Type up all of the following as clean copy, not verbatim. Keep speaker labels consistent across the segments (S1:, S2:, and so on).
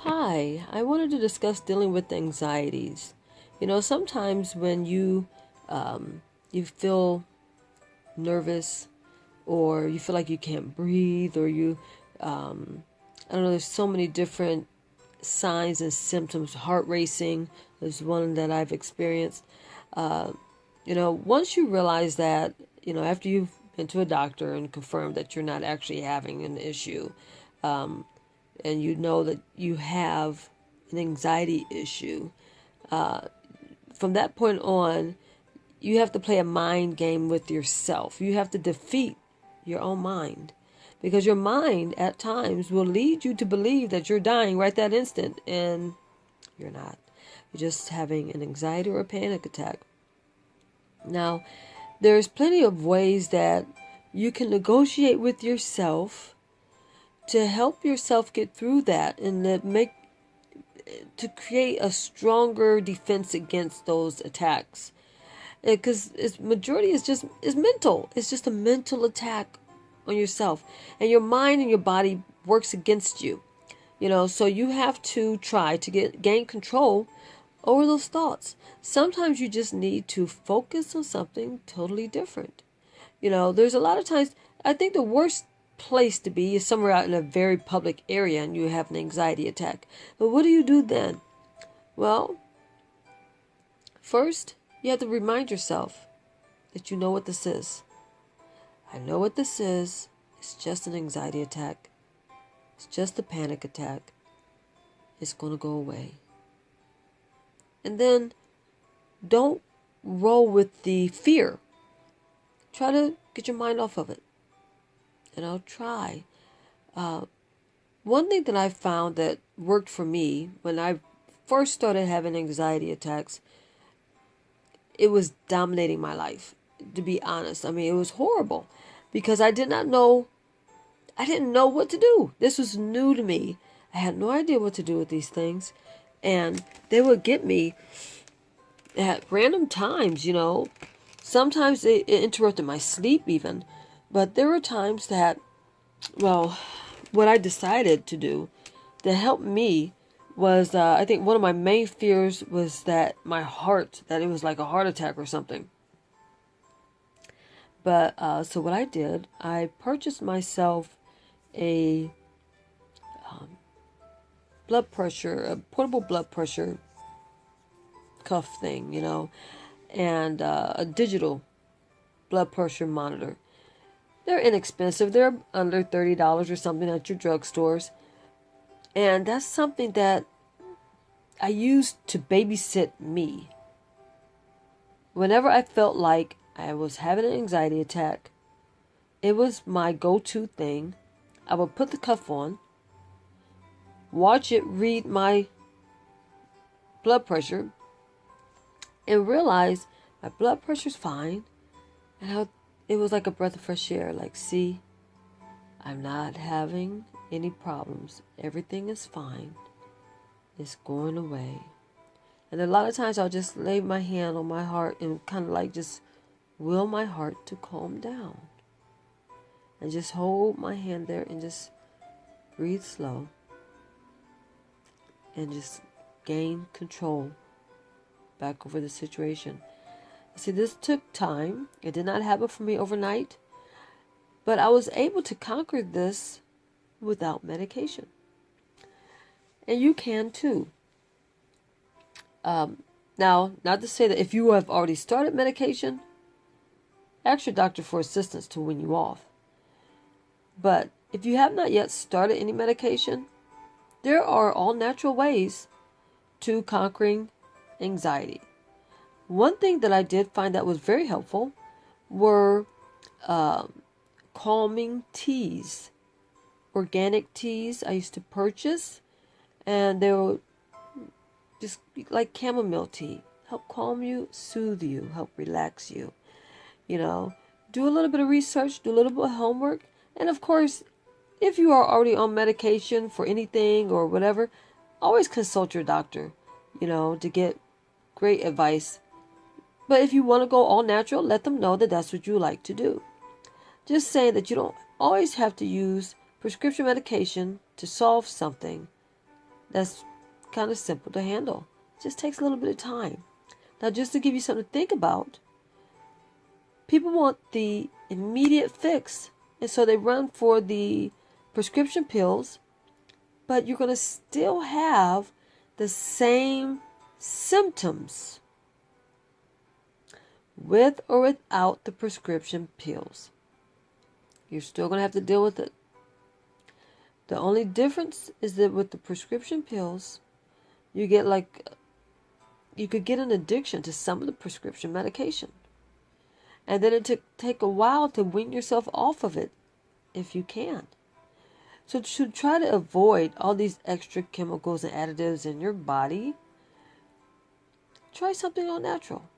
S1: Hi, I wanted to discuss dealing with anxieties. Sometimes when you feel nervous or you feel like you can't breathe or I don't know, there's so many different signs and symptoms. Heart racing is one that I've experienced. Uh, once you realize that, after you've been to a doctor and confirmed that you're not actually having an issue, um, and you know that you have an anxiety issue, from that point on, you have to play a mind game with yourself. You have to defeat your own mind because your mind at times will lead you to believe that you're dying right that instant, and you're not. You're just having an anxiety or a panic attack. Now, there's plenty of ways that you can negotiate with yourself to help yourself get through that and to create a stronger defense against those attacks, because its majority is mental. It's just a mental attack on yourself, and your mind and your body works against you. So you have to try to gain control over those thoughts. Sometimes you just need to focus on something totally different. There's a lot of times, I think the worst place to be is somewhere out in a very public area and you have an anxiety attack. But what do you do then? Well, first, you have to remind yourself that you know what this is. I know what this is. It's just an anxiety attack. It's just a panic attack. It's going to go away. And then don't roll with the fear. Try to get your mind off of it. Try. One thing that I found that worked for me when I first started having anxiety attacks, it was dominating my life, to be honest. I mean, it was horrible because I didn't know what to do. This was new to me. I had no idea what to do with these things. And they would get me at random times. Sometimes it interrupted my sleep even. But there were times that, well, what I decided to do to help me was, I think one of my main fears was that that it was like a heart attack or something. But, so what I did, I purchased myself a a portable blood pressure cuff thing, and a digital blood pressure monitor. They're inexpensive. They're under $30 or something at your drugstores. And that's something that I used to babysit me. Whenever I felt like I was having an anxiety attack, it was my go-to thing. I would put the cuff on, watch it read my blood pressure, and realize my blood pressure's fine. And it was like a breath of fresh air. Like, see, I'm not having any problems. Everything is fine. It's going away. And a lot of times I'll just lay my hand on my heart and kind of like just will my heart to calm down. And just hold my hand there and just breathe slow. And just gain control back over the situation. See, this took time. It did not happen for me overnight. But I was able to conquer this without medication. And you can too. Now, not to say that if you have already started medication, ask your doctor for assistance to wean you off. But if you have not yet started any medication, there are all natural ways to conquering anxiety. One thing that I did find that was very helpful were calming teas, organic teas I used to purchase, and they were just like chamomile tea. Help calm you, soothe you, help relax you. Do a little bit of research, do a little bit of homework, and of course, if you are already on medication for anything or whatever, always consult your doctor, to get great advice. But if you want to go all natural, let them know that that's what you like to do. Just saying that you don't always have to use prescription medication to solve something. That's kind of simple to handle. Just takes a little bit of time. Now, just to give you something to think about, people want the immediate fix, and so they run for the prescription pills, but you're going to still have the same symptoms with or without the prescription pills. You're still going to have to deal with it. The only difference is that with the prescription pills, you could get an addiction to some of the prescription medication. And then it take a while to wean yourself off of it, if you can. So to try to avoid all these extra chemicals and additives in your body, try something all natural.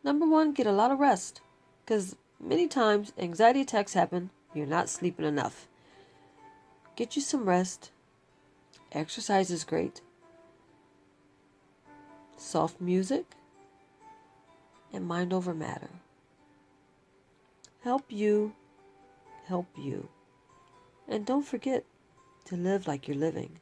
S1: Number one, get a lot of rest. Because many times anxiety attacks happen, you're not sleeping enough. Get you some rest. Exercise is great. Soft music and mind over matter. Help you help you. And don't forget to live like you're living.